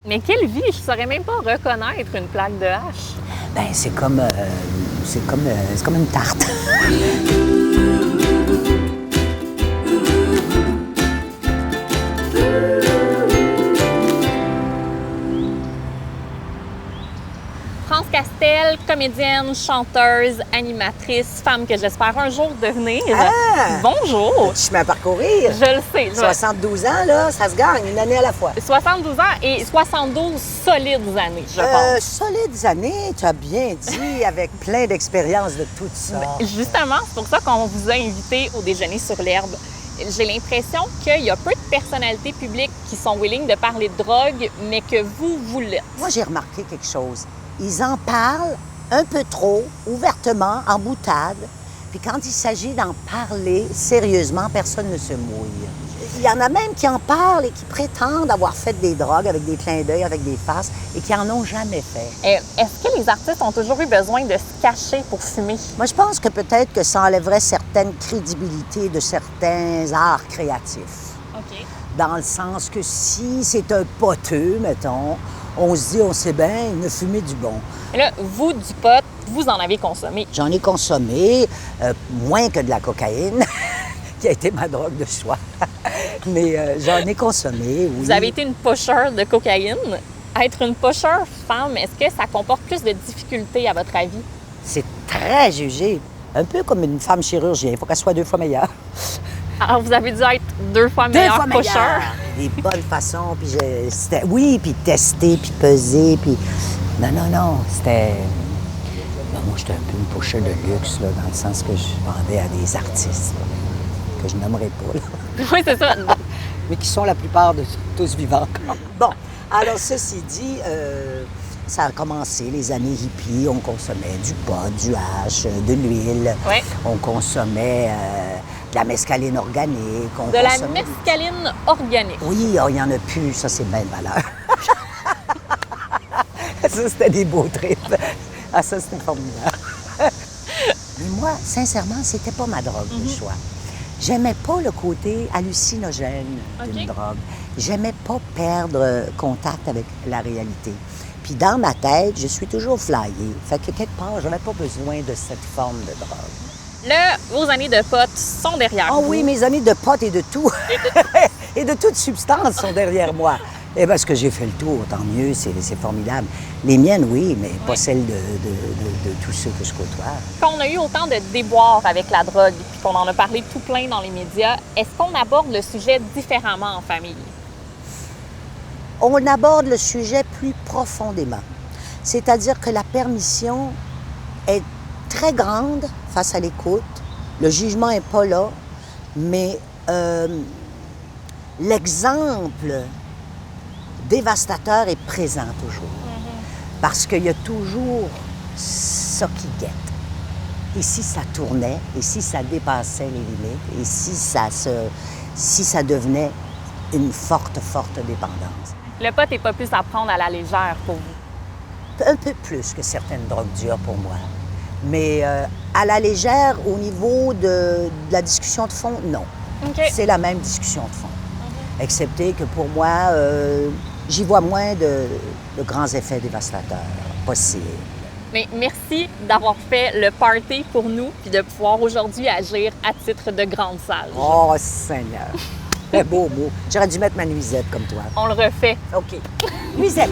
Mais quelle vie! Je ne saurais même pas reconnaître une plaque de hache. Ben, c'est comme une tarte. France Castel, comédienne, chanteuse, animatrice, femme que j'espère un jour devenir. Ah! Bonjour! Je mets à parcourir. Je le sais. 72 ans, là, ça se gagne une année à la fois. 72 ans et 72 solides années, je pense. Solides années, tu as bien dit, avec plein d'expériences de toutes sortes. Justement, c'est pour ça qu'on vous a invité au déjeuner sur l'herbe. J'ai l'impression qu'il y a peu de personnalités publiques qui sont willing de parler de drogue, mais que vous l'êtes. Moi, j'ai remarqué quelque chose. Ils en parlent un peu trop, ouvertement, en boutade. Puis quand il s'agit d'en parler sérieusement, personne ne se mouille. Il y en a même qui en parlent et qui prétendent avoir fait des drogues avec des clins d'œil, avec des faces, et qui en ont jamais fait. Est-ce que les artistes ont toujours eu besoin de se cacher pour fumer? Moi, je pense que peut-être que ça enlèverait certaines crédibilités de certains arts créatifs. OK. Dans le sens que si c'est un poteux, mettons, on se dit, on sait bien, il ne fumait du bon. Et là, vous, du pot, vous en avez consommé. J'en ai consommé, moins que de la cocaïne, qui a été ma drogue de choix. Mais j'en ai consommé, oui. Vous avez été une pusher de cocaïne. Être une pusher femme, est-ce que ça comporte plus de difficultés à votre avis? C'est très jugé. Un peu comme une femme chirurgienne, il faut qu'elle soit 2 fois meilleure. Alors, vous avez dû être 2 fois meilleur pusher. Des bonnes façons, puis oui, puis tester, puis peser, puis... Non, c'était... Ben, moi, j'étais un peu une pusher de luxe, là, dans le sens que je vendais à des artistes, là, que je nommerai pas, là. Oui, c'est ça. Mais qui sont la plupart de tous vivants encore. Bon, alors, ceci dit, ça a commencé les années hippies. On consommait du pot, du hash, de l'huile. Oui. On consommait de la mescaline organique. La mescaline organique. Oui, il n'y en a plus. Ça, c'est bien de valeur. Ça, c'était des beaux trips. Ah, ça, c'était formidable. Mais moi, sincèrement, c'était pas ma drogue de choix. J'aimais pas le côté hallucinogène d'une drogue. J'aimais pas perdre contact avec la réalité. Puis dans ma tête, je suis toujours flyée. Fait que quelque part, j'avais pas besoin de cette forme de drogue. Là, vos années de potes sont derrière vous. Ah oui, mes amis de potes et de tout. Et de toute substance sont derrière moi. Eh bien, ce que j'ai fait le tour, tant mieux, c'est formidable. Les miennes, oui, mais pas celles de tous ceux que je côtoie. Quand on a eu autant de déboires avec la drogue, puis qu'on en a parlé tout plein dans les médias, est-ce qu'on aborde le sujet différemment en famille? On aborde le sujet plus profondément. C'est-à-dire que la permission est très grande face à l'écoute. Le jugement n'est pas là, mais l'exemple dévastateur est présent toujours. Parce qu'il y a toujours ça qui guette. Et si ça tournait, et si ça dépassait les limites, et si ça devenait une forte dépendance. Le pot n'est pas plus à prendre à la légère pour vous? Un peu plus que certaines drogues dures pour moi. Mais à la légère, au niveau de la discussion de fond, non. Okay. C'est la même discussion de fond. Excepté que pour moi, j'y vois moins de grands effets dévastateurs possibles. Mais merci d'avoir fait le party pour nous puis de pouvoir aujourd'hui agir à titre de grande sage. Oh, Seigneur! Très beau mot. J'aurais dû mettre ma nuisette comme toi. On le refait. OK. Nuisette!